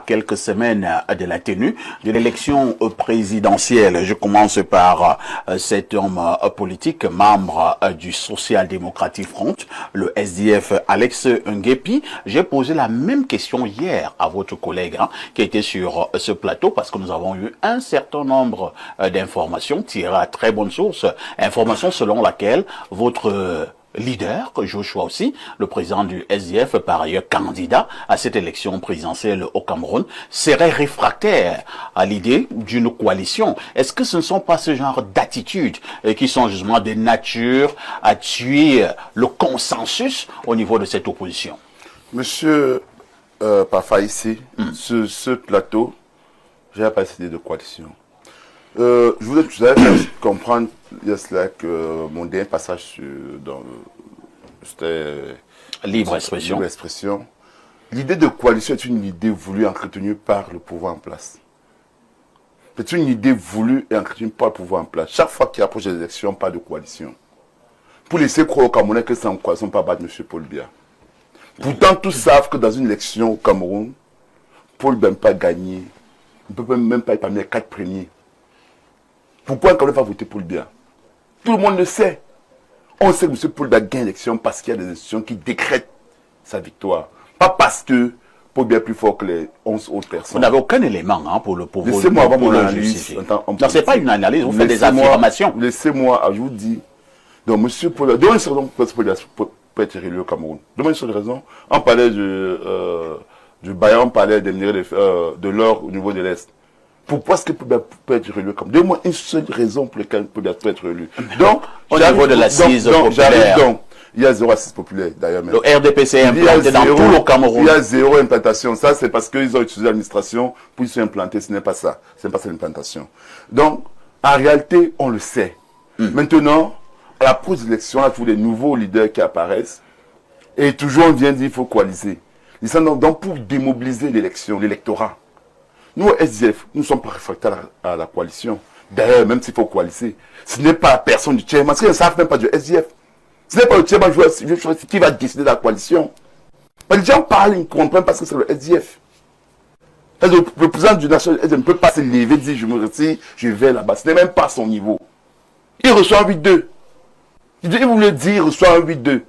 quelques semaines de la tenue de l'élection présidentielle. Je commence par cet homme politique, membre du Social Democratic Front, le SDF Alex Nguepi. J'ai posé la même question hier à votre collègue qui était sur ce plateau parce que nous avons eu un certain nombre d'informations tirées à très bonne source, informations selon laquelle votre leader, Joshua aussi, le président du SDF, par ailleurs candidat à cette élection présidentielle au Cameroun, serait réfractaire à l'idée d'une coalition. Est-ce que ce ne sont pas ce genre d'attitudes qui sont justement de nature à tuer le consensus au niveau de cette opposition? Monsieur Pafa, ici, sur ce plateau, j'ai pas décidé de coalition. Je voulais faire comprendre que mon dernier passage dans c'était libre expression. L'idée de coalition est une idée voulue et entretenue par le pouvoir en place. C'est une idée voulue et entretenue par le pouvoir en place. Chaque fois qu'il approche des élections, pas de coalition. Pour laisser croire aux Camerounais que c'est en coalition, pas battre M. Paul Biya. Pourtant, tous savent que dans une élection au Cameroun, Paul Biya n'a pas gagné. Il ne peut même pas être parmi les 4 premiers. Pourquoi un Camerounais va voter Paul Biya? Tout le monde le sait. On sait que M. Paul Biya gagne l'élection parce qu'il y a des institutions qui décrètent sa victoire. Pas parce que Paul Biya est plus fort que les 11 autres personnes. Vous n'avez aucun élément pour le pouvoir. Laissez-moi avoir mon analyse. Non, ce n'est pas une analyse, vous faites des affirmations. Laissez-moi, je vous dis. Donc, M. Paul Biya, donne une raison pour Paul Biya peut être élu au Cameroun. Donne une seule raison. On parlait du Bayern, on parlait des minéraux de l'or au niveau de l'Est. Pourquoi est-ce que Paul Biya peut être élu comme? Donne-moi une seule raison pour laquelle Paul Biya peut être élu. Donc, au niveau de l'assise populaire. Donc, il y a 0 assise populaire d'ailleurs. Le RDPC est implanté dans tout le Cameroun. Il y a 0 implantation. Ça, c'est parce qu'ils ont utilisé l'administration pour y se implanter. Ce n'est pas ça. Ce n'est pas cette implantation. Donc, en réalité, on le sait. Maintenant, à la pause d'élection, on a toujours des nouveaux leaders qui apparaissent. Et toujours, on vient dire qu'il faut coaliser. Donc, pour démobiliser l'élection, l'électorat, nous, SDF, nous ne sommes pas réfractaires à la coalition. D'ailleurs, même s'il faut coaliser, ce n'est pas la personne du chairman, parce qu'ils ne savent même pas du SDF. Ce n'est pas le chairman qui va décider de la coalition. Mais les gens parlent, ils ne comprennent pas ce que c'est le SDF. Le président du national SDF ne peut pas se lever et dire je me retire, je vais là-bas. Ce n'est même pas son niveau. Il reçoit un 8-2. Il voulait dire il reçoit un 8-2.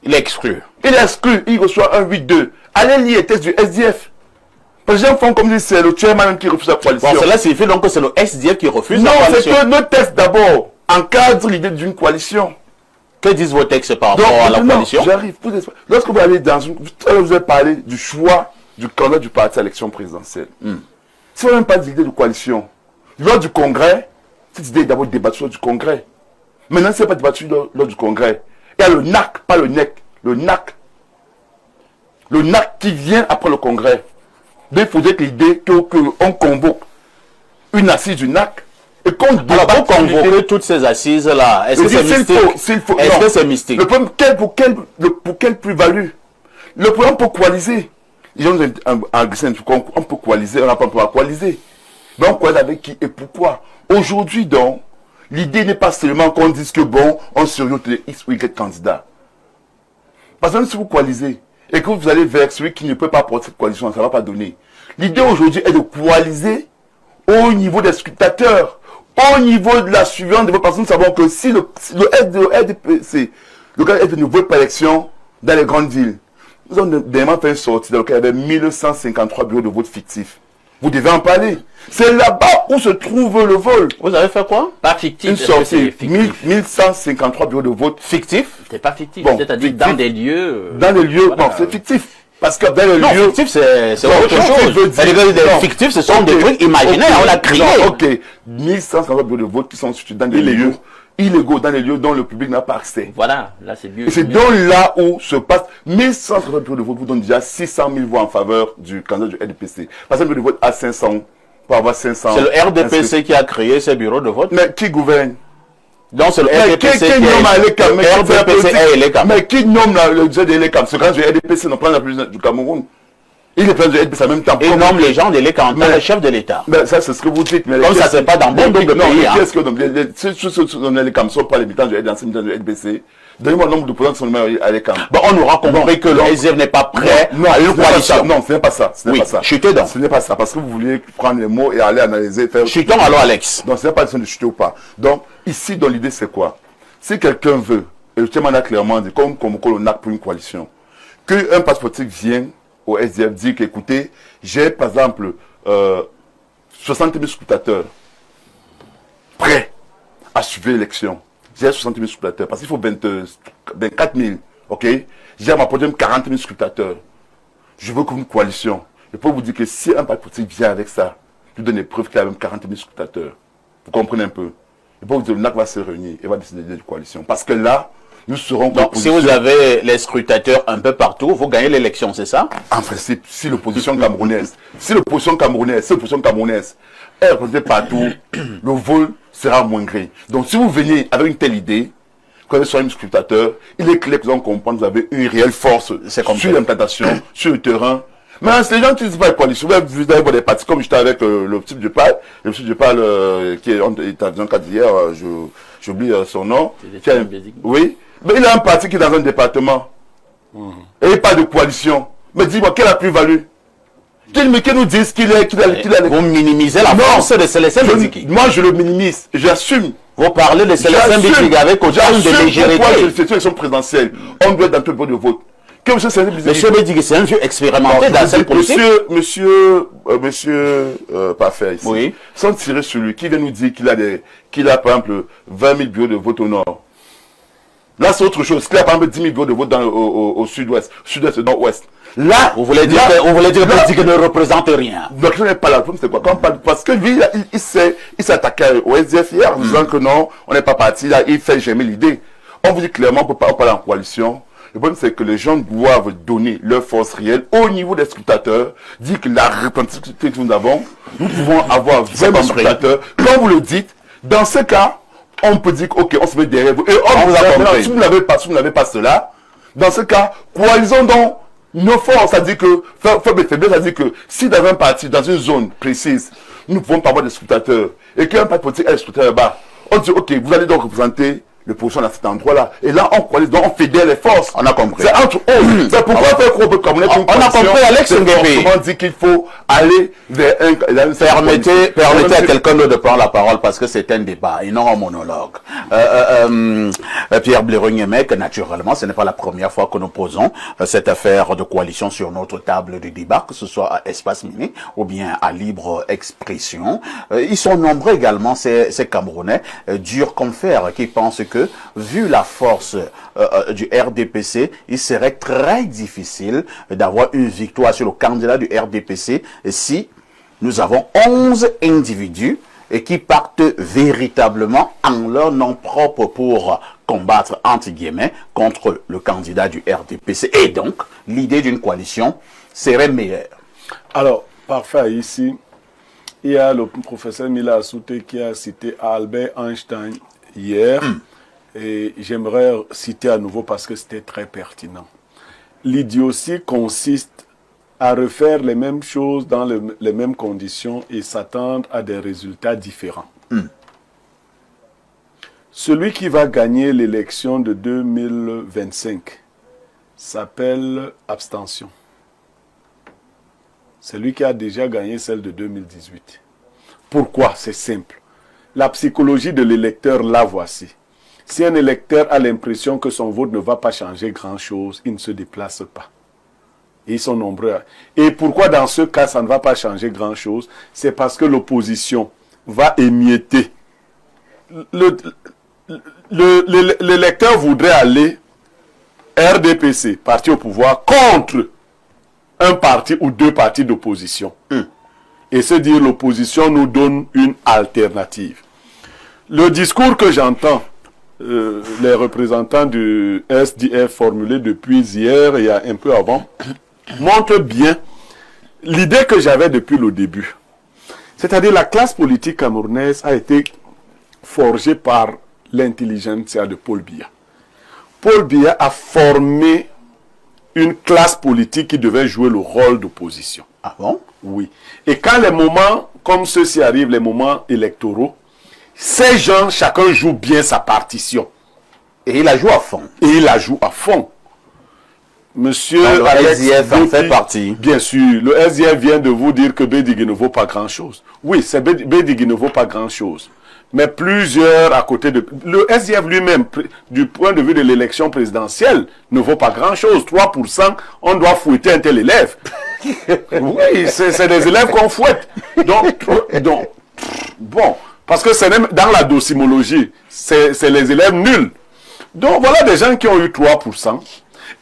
Il est exclu. Il est exclu, il reçoit un 8-2. Allez lire les textes du SDF. Les gens font comme si c'est le chairman qui refuse la coalition. Bon, cela signifie donc que c'est le SDF qui refuse la coalition. Non, c'est que nos textes d'abord encadrent l'idée d'une coalition. Que disent vos textes par rapport à la coalition? J'arrive. Lorsque vous allez dans une... Vous avez parlé du choix du candidat du parti à l'élection présidentielle. Si vous n'avez même pas d'idée de coalition, lors du congrès, cette idée est d'abord débattue lors du congrès. Maintenant, si ce n'est pas débattu lors du congrès, il y a le NAC, pas le NEC. Le NAC. Le NAC qui vient après le congrès. Donc, il faudrait que l'idée qu'on convoque une assise du NAC et qu'on débatte. Alors, pour convoquer toutes ces assises-là, est-ce que c'est mystique? Est-ce que c'est mystique? Le problème, pour quelle plus-value? Le problème pour coaliser. Les gens on peut coaliser, on n'a pas pu coaliser. Mais on coalise avec qui et pourquoi? Aujourd'hui, donc, l'idée n'est pas seulement qu'on dise que bon, on surveille les X ou Y candidats. Parce que si vous coalisez, et que vous allez vers celui qui ne peut pas porter cette coalition, ça ne va pas donner. L'idée aujourd'hui est de coaliser au niveau des scrutateurs, au niveau de la suivante de vos personnes. Nous savons que si le RDPC, le gars ne vote pas élection dans les grandes villes, nous avons dernièrement fait une sortie dans laquelle il y avait 1153 bureaux de vote fictifs. Vous devez en parler. C'est là-bas où se trouve le vol. Vous avez fait quoi? Pas fictif. Une sortie. 1153 bureaux de vote fictifs. C'est pas fictif. Bon, c'est-à-dire dans des lieux. Dans les lieux, voilà. non, c'est fictif. Parce que dans les Non, lieux. fictif, c'est autre chose. Les fictifs, ce sont des trucs imaginaires. On a créé. Ok. 1150 bureaux de vote qui sont situés dans des lieux illégaux, dans les lieux dont le public n'a pas accès. Voilà, là c'est mieux. Et c'est donc là où se passe 1150 bureaux de vote vous donnent déjà 600 000 voix en faveur du candidat du RDPC. Parce que le bureau de vote a 500, pour avoir 500. C'est le RDPC qui a créé ces bureaux de vote. Mais qui gouverne? Donc c'est le RDPC qui nomme RDPC et l'ECAM. Mais qui nomme le directeur de l'ECAM? Ce candidat du RDPC ne prend la présidence du Cameroun. Il est président du RDPC en même temps. Et nomme les gens de l'Écantin, le chef de l'État. Ben, ça, c'est ce que vous dites. Mais comme ça, c'est pas dans bon nombre de pays. Qu'est-ce que les camps ne sont pas les militants du RDPC? Donnez-moi le nombre de présents qui sont nommés à l'ECAM. Bon, on aura compris que le SDF n'est pas prêt à une coalition. Non, ce n'est pas ça. Ce n'est pas ça. Chutez donc. Ce n'est pas ça. Parce que vous vouliez prendre les mots et aller analyser. Chutons alors, Alex. Donc, ce n'est pas question de chuter ou pas. Donc, ici, dans l'idée, c'est quoi? Si quelqu'un veut, et le chairman a clairement dit, comme on a pour une coalition, qu'un parti politique vienne au SDF dire qu'écoutez, j'ai par exemple 60 000 scrutateurs prêts à suivre l'élection. J'ai 60 000 scrutateurs, parce qu'il faut 24 000, ok? J'ai à ma podium 40 000 scrutateurs. Je veux comme une coalition. Je peux vous dire que si un parti politique vient avec ça, je vous donne des preuves qu'il a même 40 000 scrutateurs. Vous comprenez un peu? Je peux vous dire que le NAC va se réunir et va décider de coalition. Parce que là, nous serons... Donc, si vous avez les scrutateurs un peu partout, vous gagnez l'élection, c'est ça? En principe, si l'opposition camerounaise, est représentée partout, le vol sera moins gré. Donc, si vous venez avec une telle idée, quand vous êtes un scrutateur, il est clair que vous allez comprendre que vous avez une réelle force sur l'implantation, sur le terrain. Mais les gens qui ne disent pas coalition, vous avez des partis, comme j'étais avec le petit de Pâle, qui est dans un cas d'hier, j'oublie son nom. Oui, mais il a un parti qui est dans un département. Et pas de coalition. Mais dis-moi, quelle a plus-value? Qu'ils nous disent qu'il a... Vous minimisez la force de Célestin Bédiki. Moi, je le minimise. J'assume. Vous parlez de Célestin Bédiki avec autant de légèreté. Pourquoi je fais une élection présidentielle? On doit être dans tout le bureau de vote. Monsieur Bédiki, c'est un vieux expérimenté dans cette politique. Monsieur Parfait ici. Oui. Sans tirer sur lui, qui vient nous dire qu'il a par exemple 20 000 bureaux de vote au nord. Là, c'est autre chose. Qu'il a par exemple 10 000 bureaux de vote au sud-ouest, sud-est et nord-ouest. Là, vous voulez dire que Bédiki ne représente rien. Donc, je n'ai pas la problème, c'est quoi? Parce que lui, il s'est attaqué au SDF hier en disant que non, on n'est pas parti. Là, il fait jamais l'idée. On vous dit clairement qu'on ne peut pas parler en coalition. Le problème, c'est que les gens doivent donner leur force réelle au niveau des scrutateurs, dire que la représentativité que nous avons, nous pouvons avoir 20 scrutateurs. Quand vous le dites, dans ce cas, on peut dire ok, on se met derrière vous. Et on vous a compris. Si vous n'avez pas cela, dans ce cas, coalisons donc nos forces. C'est-à-dire que, c'est-à-dire que si dans un parti, dans une zone précise, nous ne pouvons pas avoir des scrutateurs, et qu'un parti politique a des scrutateurs là-bas, on dit ok, vous allez donc représenter le position à cet endroit-là. Et là, on coalise, donc on fédère les forces. On a compris. C'est entre eux. C'est pourquoi faire groupe comme on a compris, Alex Nguébi. On dit qu'il faut aller vers un... Permettez à quelqu'un d'autre de prendre la parole parce que c'est un débat et non un monologue. Pierre Blérugnemec, naturellement, ce n'est pas la première fois que nous posons cette affaire de coalition sur notre table de débat, que ce soit à Espace Mini ou bien à Libre Expression. Ils sont nombreux également, ces Camerounais, durs comme fer, qui pensent que vu la force du RDPC, il serait très difficile d'avoir une victoire sur le candidat du RDPC si nous avons 11 individus et qui partent véritablement en leur nom propre pour combattre, entre guillemets, contre le candidat du RDPC. Et donc, l'idée d'une coalition serait meilleure. Alors, parfait, ici, il y a le professeur Mila Assouté qui a cité Albert Einstein hier. Et j'aimerais citer à nouveau parce que c'était très pertinent. L'idiotie consiste à refaire les mêmes choses dans les mêmes conditions et s'attendre à des résultats différents. Celui qui va gagner l'élection de 2025 s'appelle abstention. C'est lui qui a déjà gagné celle de 2018. Pourquoi? C'est simple. La psychologie de l'électeur, la voici. Si un électeur a l'impression que son vote ne va pas changer grand-chose, il ne se déplace pas. Et ils sont nombreux. Et pourquoi dans ce cas, ça ne va pas changer grand-chose? C'est parce que l'opposition va émietter. L'électeur voudrait aller RDPC, parti au pouvoir, contre un parti ou deux partis d'opposition. Et se dire l'opposition nous donne une alternative. Le discours que j'entends, les représentants du SDF formulés depuis hier et un peu avant, montrent bien l'idée que j'avais depuis le début. C'est-à-dire la classe politique camerounaise a été forgée par l'intelligentsia de Paul Biya. Paul Biya a formé une classe politique qui devait jouer le rôle d'opposition. Ah bon? Oui. Et quand les moments comme ceux-ci arrivent, les moments électoraux, ces gens, chacun joue bien sa partition. Et il a joué à fond. Et il la joue à fond. Monsieur le Alex SDF en Gopi, fait partie. Bien sûr, le SDF vient de vous dire que Bédigui ne vaut pas grand-chose. Oui, Bédigui ne vaut pas grand-chose. Mais plusieurs à côté de... Le SDF lui-même, du point de vue de l'élection présidentielle, ne vaut pas grand-chose. 3%, on doit fouetter un tel élève. Oui, c'est des élèves qu'on fouette. Donc, bon, parce que c'est même dans la docimologie, c'est les élèves nuls. Donc voilà des gens qui ont eu 3%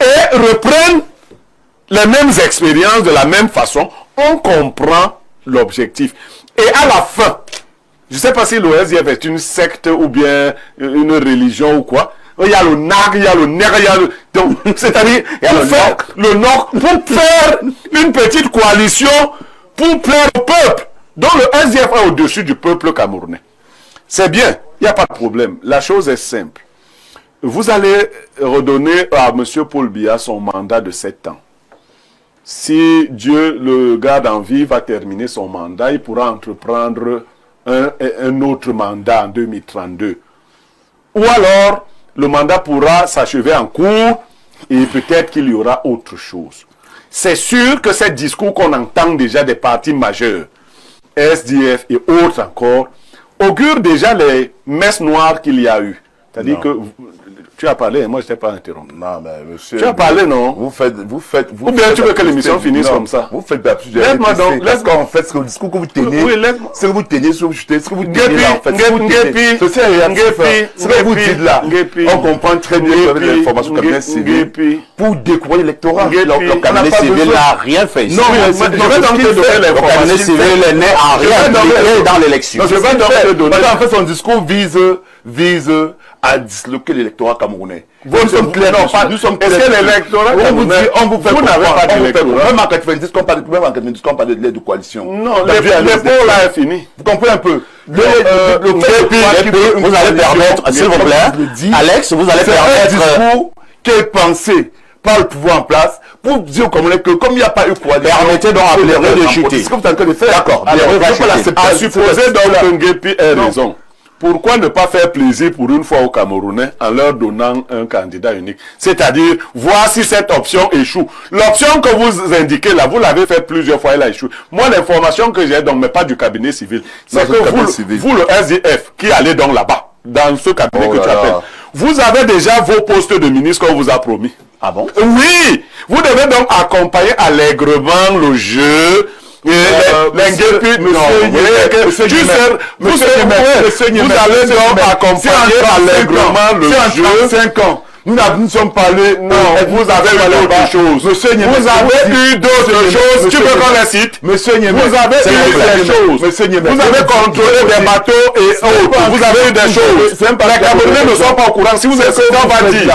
et reprennent les mêmes expériences de la même façon. On comprend l'objectif. Et à la fin, je ne sais pas si le SDF est une secte ou bien une religion ou quoi. Il y a le NAG, il y a le NER, il y a le... Donc, c'est-à-dire, il y a le NOC pour faire une petite coalition pour plaire au peuple. Donc le SDF est au-dessus du peuple camerounais. C'est bien, il n'y a pas de problème. La chose est simple. Vous allez redonner à M. Paul Biya son mandat de 7 ans. Si Dieu le garde en vie, va terminer son mandat, il pourra entreprendre un autre mandat en 2032. Ou alors, le mandat pourra s'achever en cours et peut-être qu'il y aura autre chose. C'est sûr que ces discours qu'on entend déjà des partis majeurs, SDF et autres encore, augurent déjà les messes noires qu'il y a eu. C'est-à-dire que tu as parlé, moi je ne t'ai pas interrompu. Non, mais monsieur... Tu as parlé, non? Vous faites... Ou bien tu veux que l'émission finisse comme ça? Vous faites d'absurde. Laisse-moi donc... Parce qu'en fait, ce discours que vous tenez... Oui, laisse-moi... Ce que vous tenez, ce que vous tenez là, en fait... Ce que vous dites là, on comprend très bien que l'information comme cabinet civil pour découvrir l'électorat. Le cabinet civil n'a rien fait ici. Non, je vais donc te donner Le cabinet l'information. civil n'est en rien impliqué dans l'élection. Je vais donc te donner... En fait, son discours vise à disloquer l'électorat camerounais. Nous sommes clairs. Nous sommes clairs. Est-ce que l'électorat camerounais... Vous n'avez pas d'électorat. Même en 90, quand on parle de l'aide de coalition. Non, l'épaule là est fini. Vous comprenez un peu? Vous allez permettre, s'il vous plaît, Alex, vous allez permettre... C'est un discours qui est pensé par le pouvoir en place pour dire aux Camerounais que comme il n'y a pas eu coalition... Permettez donc à Bléreux de chuter. C'est ce que vous êtes en train de faire. D'accord, Bléreux va chuter. À supposer donc que Nguépi ait raison. Pourquoi ne pas faire plaisir pour une fois aux Camerounais en leur donnant un candidat unique? C'est-à-dire, voir si cette option échoue. L'option que vous indiquez là, vous l'avez fait plusieurs fois, elle a échoué. Moi, l'information que j'ai, donc, mais pas du cabinet civil, c'est que vous, le SDF, qui allez donc là-bas, dans ce cabinet que tu appelles, vous avez déjà vos postes de ministre qu'on vous a promis. Ah bon? Oui! Vous devez donc accompagner allègrement le jeu. Vous allez donc accompagner allègrement le jeu. 5 ans. Nous sommes parlé. Non, vous avez eu d'autres choses. Vous avez eu d'autres choses. Tu veux qu'on les cite? Monsieur Niemé. Vous avez eu des choses. Vous avez contrôlé des bateaux et autres. Vous avez eu des choses. Les Camerounais ne sont pas au courant. Si vous êtes on va dire.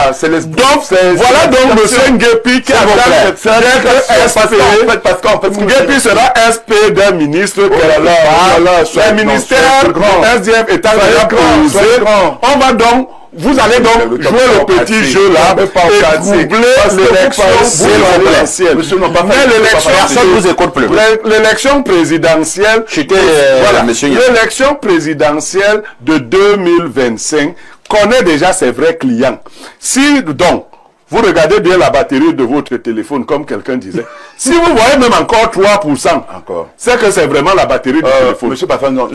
Donc, voilà donc monsieur Nguépi qui a Nguépi sera SP d'un ministre. Le ministère SDF étant déjà posé. On va donc... Vous allez donc jouer le petit jeu là et troubler l'élection présidentielle. Mais Personne ne vous écoute plus. l'élection présidentielle, l'élection présidentielle de 2025 connaît déjà ses vrais clients. Si donc, vous regardez bien la batterie de votre téléphone, comme quelqu'un disait. Si vous voyez même encore 3%, c'est que c'est vraiment la batterie du téléphone. Monsieur Pafan, non,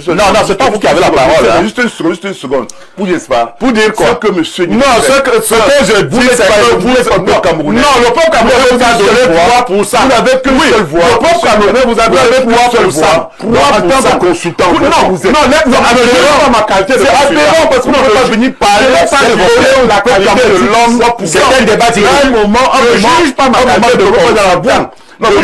c'est pas vous qui avez la parole. Juste une seconde. Pour dire ça. Pour dire quoi? Que monsieur... Non, ce que je dis, c'est que vous êtes peuple camerounais. Non, le peuple camerounais vous a donné 3%. Vous n'avez qu'une seule voix. Le peuple camerounais vous a donné 3%. 3% en consultant. Non, pas ma qualité de consultant. C'est aberrant parce qu'on ne peut pas venir parler la qualité de l'homme. C'est un débat. À un moment, je juge pas ma qualité de consultant. Non, je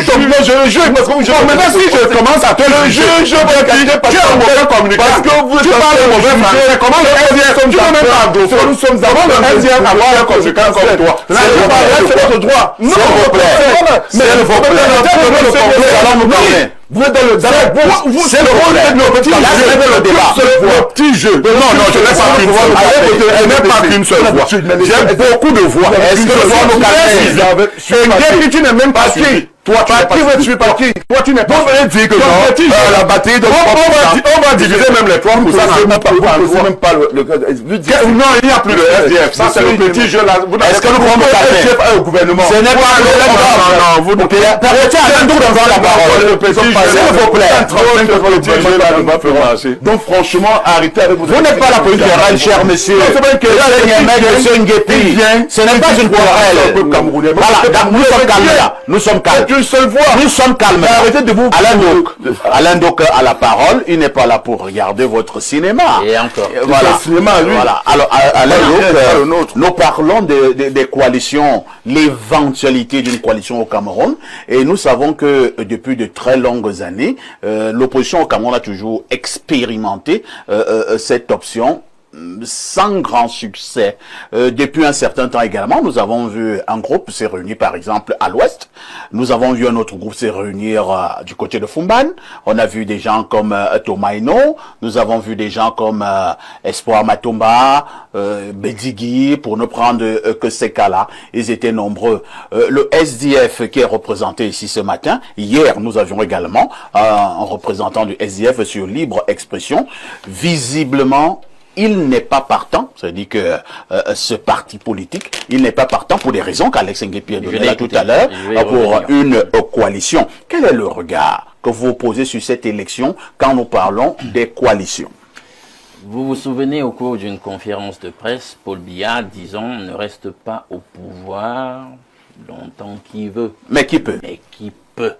juge parce que maintenant si je commence à te le juge, tu es un mauvais communicant. Parce que vous parlez de mauvais français. Comment le SDF, tu ne même pas anglophone. Nous sommes avant le SDF avoir un communicant comme toi. C'est votre droit. Non, s'il vous plaît. S'il vous plaît. Allons nous parler. Vous êtes dans le c'est le rôle de nos petits jeux. Le petit jeu. Non, je n'ai pas qu'une seule voix. Je n'ai pas qu'une seule voix. J'ai beaucoup de voix. Est-ce que le droit nous calme? Tu n'es même pas suivi. Toi, tu es pas qui? Toi, tu n'es pas. Vous venez dire que la batterie de on va diviser même les trois pour ça. Même pas le non, il n'y a plus de SDF. Ça, c'est le petit jeu là. Est-ce que nous pouvons SDF au gouvernement? Ce n'est pas le non, vous nous permettez à nous d'avoir la parole. Le petit jeu, s'il vous plaît. Donc, franchement, arrêtez avec vous n'êtes pas la politique orale, cher monsieur. Ce n'est pas une querelle. Voilà, nous sommes calmes là. Nous sommes calmes. Une seule voix. Nous sommes calmes. Arrêtez de vous. Alain Doc a la parole. Il n'est pas là pour regarder votre cinéma. Et encore. Voilà. Cinéma, lui. Voilà. Alors, Alain Doc, nous parlons des coalitions, l'éventualité d'une coalition au Cameroun. Et nous savons que depuis de très longues années, l'opposition au Cameroun a toujours expérimenté cette option sans grand succès. Depuis un certain temps également, nous avons vu un groupe se réunir par exemple à l'ouest. Nous avons vu un autre groupe se réunir du côté de Fumban. On a vu des gens comme Thomas Eno. Nous avons vu des gens comme Espoir Matomba, Bedigui, pour ne prendre que ces cas-là. Ils étaient nombreux. Le SDF qui est représenté ici ce matin. Hier, nous avions également un représentant du SDF sur libre expression. Visiblement, il n'est pas partant, c'est-à-dire que ce parti politique, il n'est pas partant pour des raisons qu'Alex Nguepi a donné là tout à l'heure, pour une coalition. Quel est le regard que vous posez sur cette élection quand nous parlons des coalitions? Vous vous souvenez au cours d'une conférence de presse, Paul Biya disant « ne reste pas au pouvoir longtemps qui veut ». Mais qui peut? Mais qui peut.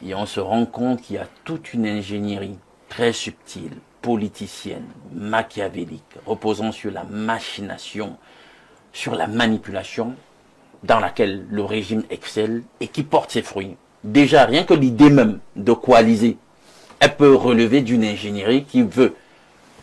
Et on se rend compte qu'il y a toute une ingénierie très subtile, politicienne, machiavélique, reposant sur la machination, sur la manipulation, dans laquelle le régime excelle et qui porte ses fruits. Déjà, rien que l'idée même de coaliser, elle peut relever d'une ingénierie qui veut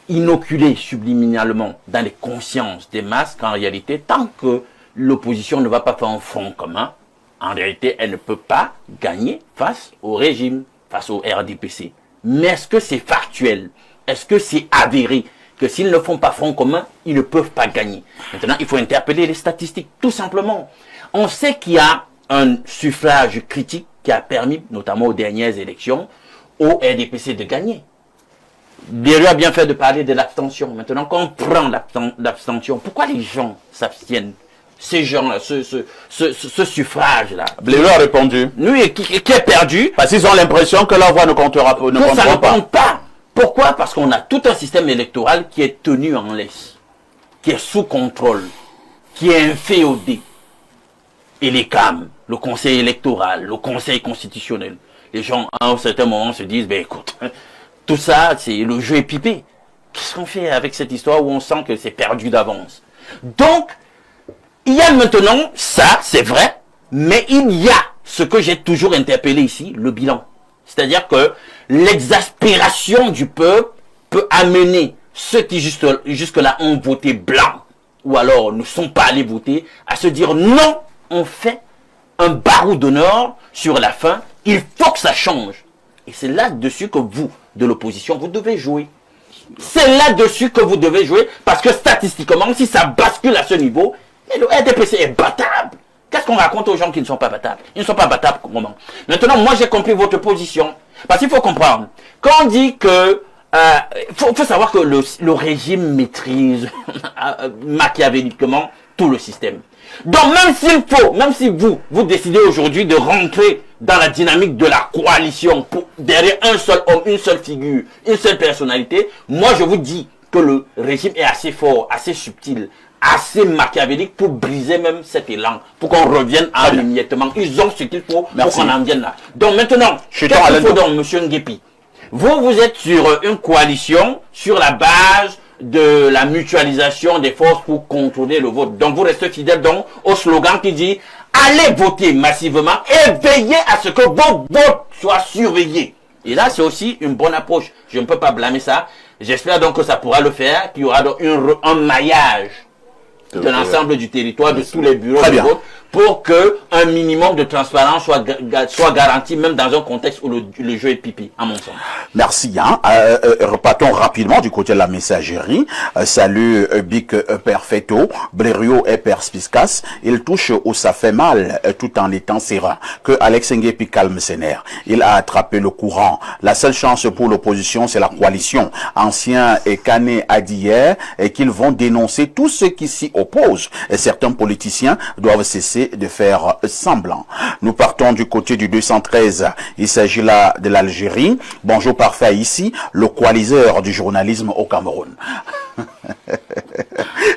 inoculer subliminalement dans les consciences des masses qu'en réalité, tant que l'opposition ne va pas faire un front commun, en réalité, elle ne peut pas gagner face au régime, face au RDPC. Mais est-ce que c'est factuel? Est-ce que c'est avéré que s'ils ne font pas front commun, ils ne peuvent pas gagner? Maintenant, il faut interpeller les statistiques, tout simplement. On sait qu'il y a un suffrage critique qui a permis, notamment aux dernières élections, au RDPC de gagner. Derrière a bien fait de parler de l'abstention. Maintenant, quand on prend l'abstention, pourquoi les gens s'abstiennent? Ces gens-là, ce suffrage-là. Blaireau a répondu. Oui, qui est perdu. Parce qu'ils ont l'impression que leur voix ne comptera pas. Ça ne compte pas. Pourquoi? Parce qu'on a tout un système électoral qui est tenu en laisse, qui est sous contrôle, qui est inféodé. Et les CAM, le conseil électoral, le conseil constitutionnel, les gens à un certain moment se disent, ben écoute, tout ça, c'est le jeu est pipé. Qu'est-ce qu'on fait avec cette histoire où on sent que c'est perdu d'avance? Donc, il y a maintenant, ça, c'est vrai, mais il y a ce que j'ai toujours interpellé ici, le bilan. C'est-à-dire que l'exaspération du peuple peut amener ceux qui jusque-là ont voté blanc, ou alors ne sont pas allés voter, à se dire non, on fait un barreau d'honneur sur la fin, il faut que ça change. Et c'est là-dessus que vous, de l'opposition, vous devez jouer. C'est là-dessus que vous devez jouer, parce que statistiquement, si ça bascule à ce niveau, et le RDPC est battable. Qu'est-ce qu'on raconte aux gens qui ne sont pas battables? Ils ne sont pas battables comment? Maintenant, moi j'ai compris votre position. Parce qu'il faut comprendre. Quand on dit que... faut savoir que le régime maîtrise machiavéliquement tout le système. Donc même si vous décidez aujourd'hui de rentrer dans la dynamique de la coalition derrière un seul homme, une seule figure, une seule personnalité, moi je vous dis que le régime est assez fort, assez subtil, assez machiavélique pour briser même cet élan, pour qu'on revienne à l'émiettement. Ils ont ce qu'il faut pour qu'on en vienne là. Donc maintenant, qu'est-ce qu'il faut donc, M. Nguepi? Vous êtes sur une coalition sur la base de la mutualisation des forces pour contrôler le vote. Donc vous restez fidèle donc au slogan qui dit allez voter massivement et veillez à ce que vos votes soient surveillés. Et là, c'est aussi une bonne approche. Je ne peux pas blâmer ça. J'espère donc que ça pourra le faire, qu'il y aura donc un maillage de l'ensemble du territoire, de tous les bureaux de vote, pour que un minimum de transparence soit garanti, même dans un contexte où le jeu est pipi, à mon sens. Merci. Hein. Repartons rapidement du côté de la messagerie. Salut Bic Perfetto, Blériot et Perspicas. Il touche où ça fait mal tout en étant serein. Que Alex Nguepi calme ses nerfs. Il a attrapé le courant. La seule chance pour l'opposition, c'est la coalition. Ancien et Kane a dit hier qu'ils vont dénoncer tous ceux qui s'y opposent. Et certains politiciens doivent cesser de faire semblant. Nous partons du côté du 213. Il s'agit là de l'Algérie. Bonjour parfait ici, le coaliseur du journalisme au Cameroun.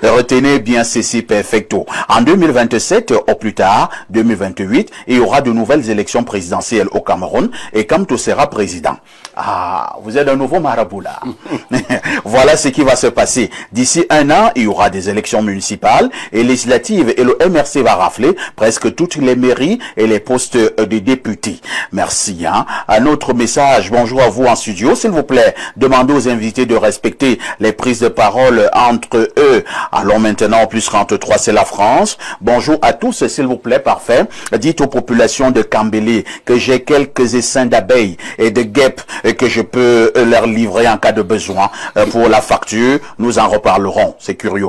Retenez bien ceci perfecto. En 2027, au plus tard, 2028, il y aura de nouvelles élections présidentielles au Cameroun et Kamto sera président. Ah, vous êtes un nouveau marabout là. Voilà ce qui va se passer. D'ici un an, il y aura des élections municipales et législatives et le MRC va rafler presque toutes les mairies et les postes de députés. Merci. Hein. Un autre message. Bonjour à vous en studio. S'il vous plaît, demandez aux invités de respecter les prises de parole entre eux. Allons maintenant au plus 33, c'est la France. Bonjour à tous, s'il vous plaît, parfait. Dites aux populations de Kambélé que j'ai quelques essaims d'abeilles et de guêpes que je peux leur livrer en cas de besoin. Pour la facture, nous en reparlerons. C'est curieux.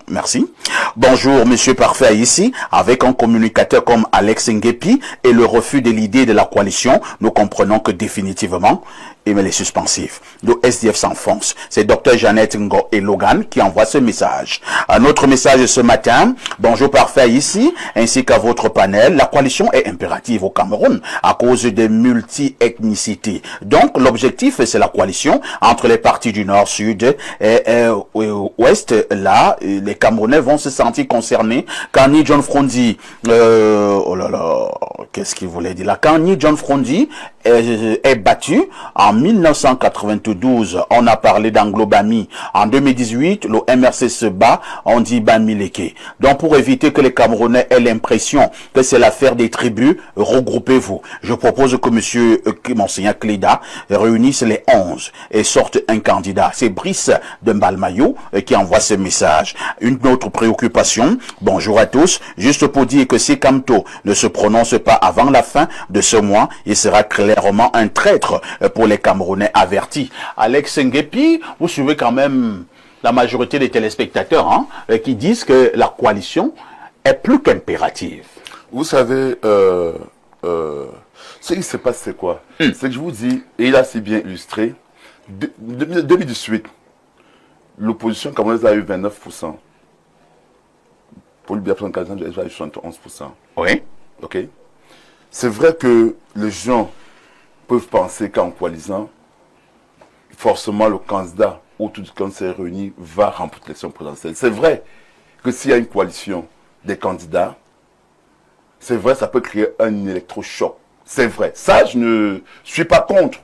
Merci. Bonjour, monsieur Parfait ici. Avec un communicateur comme Alex Nguepi et le refus de l'idée de la coalition, nous comprenons que définitivement, mais les suspensifs. Le SDF s'enfonce. C'est Dr Jeannette Ngo et Logan qui envoient ce message. Un autre message ce matin. Bonjour parfait ici, ainsi qu'à votre panel. La coalition est impérative au Cameroun à cause des multi-ethnicités. Donc, l'objectif, c'est la coalition entre les partis du Nord, Sud et Ouest. Là, les Camerounais vont se sentir concernés. Quand ni John Frondi, oh là là, qu'est-ce qu'il voulait dire là? Quand ni John Frondi est battu en 1992, on a parlé d'Anglo-Bami. En 2018, le MRC se bat, on dit Bamileke. Donc, pour éviter que les Camerounais aient l'impression que c'est l'affaire des tribus, regroupez-vous. Je propose que monsieur Monseigneur Cléda réunisse les 11 et sorte un candidat. C'est Brice de Mbalmayo qui envoie ce message. Une autre préoccupation. Bonjour à tous. Juste pour dire que si Kamto ne se prononce pas avant la fin de ce mois, il sera clairement un traître pour les Camerounais avertis. Alex Nguepi, vous suivez quand même la majorité des téléspectateurs hein, qui disent que la coalition est plus qu'impérative. Vous savez, ce qui se passe, c'est quoi? C'est que je vous dis, et il a si bien illustré, 2018, l'opposition camerounaise a eu 29%. Pour lui, bien prendre 15 ans, elle a eu 71%. Oui. Ok. C'est vrai que les gens peuvent penser qu'en coalisant, forcément le candidat ou tout le s'est réuni va remporter l'élection présidentielle. C'est vrai que s'il y a une coalition des candidats, c'est vrai, ça peut créer un électrochoc. C'est vrai. Ça, je ne suis pas contre.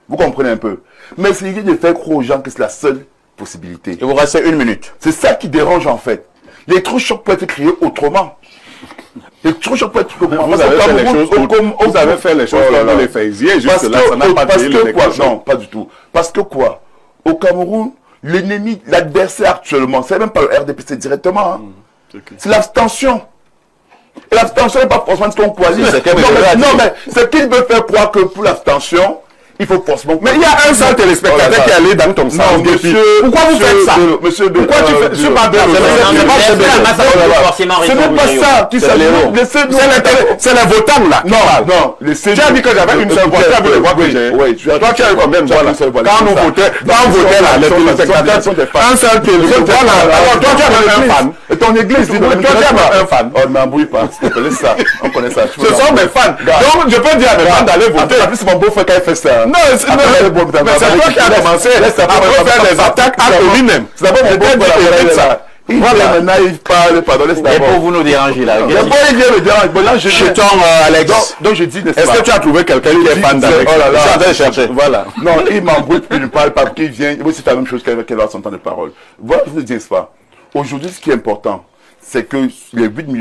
Vous comprenez un peu. Mais c'est l'idée de faire croire aux gens que c'est la seule possibilité. Il vous reste 1 minute. C'est ça qui dérange en fait. L'électrochoc peut être créé autrement. L'électrochoc peut être autrement. Vous avez fait les choses vous avez fait les choses comme vous les faisiez. Juste là, ça n'a pas créé l'électrochoc. Non, pas du tout. Parce que quoi? Au Cameroun, l'ennemi, l'adversaire actuellement, c'est même pas le RDPC directement. Hein. C'est l'abstention. Et l'abstention n'est pas forcément ce qu'on choisit. Non, mais c'est qu'il veut faire croire que pour l'abstention, il faut forcément... Mais il y a un seul téléspectateur qui est allé dans ton sens. Non, monsieur... Pourquoi vous faites ça? Monsieur... Pourquoi tu fais... Je pas ce n'est pas ça. C'est les votants là. Non. Tu as dit que j'avais une seule voix. Tu as vu les voix que j'ai. Toi, tu as eu combien de voix là? Quand on votait là, les téléspectateurs sont des fans. Un seul téléspectateur. Alors toi, tu as un fan. Et ton église, toi, tu as un fan. On n'embrouille pas. On connaît ça. Ce sont mes fans. Donc, je peux dire à mes fans d'aller voter. C'est mon beau-frère qui a fait ça. Non, c'est toi qui as commencé à faire des attaques à lui-même. C'est d'abord mon beau-frère ça. Voilà, maintenant il parle, pardon, laisse d'abord. Et pour vous nous déranger là. D'abord il vient me déranger. Bon là je suis Alex. Donc je dis, est-ce que tu as trouvé quelqu'un qui est fan d'Alex? Oh là là. J'avais cherché. Voilà. Non, il m'embrouille, il ne parle pas, qu'il vient, il veut aussi faire la même chose qu'elle va son temps de parole. Voilà, je vous dis, n'est-ce pas? Aujourd'hui, ce qui est important, c'est que les 8 millions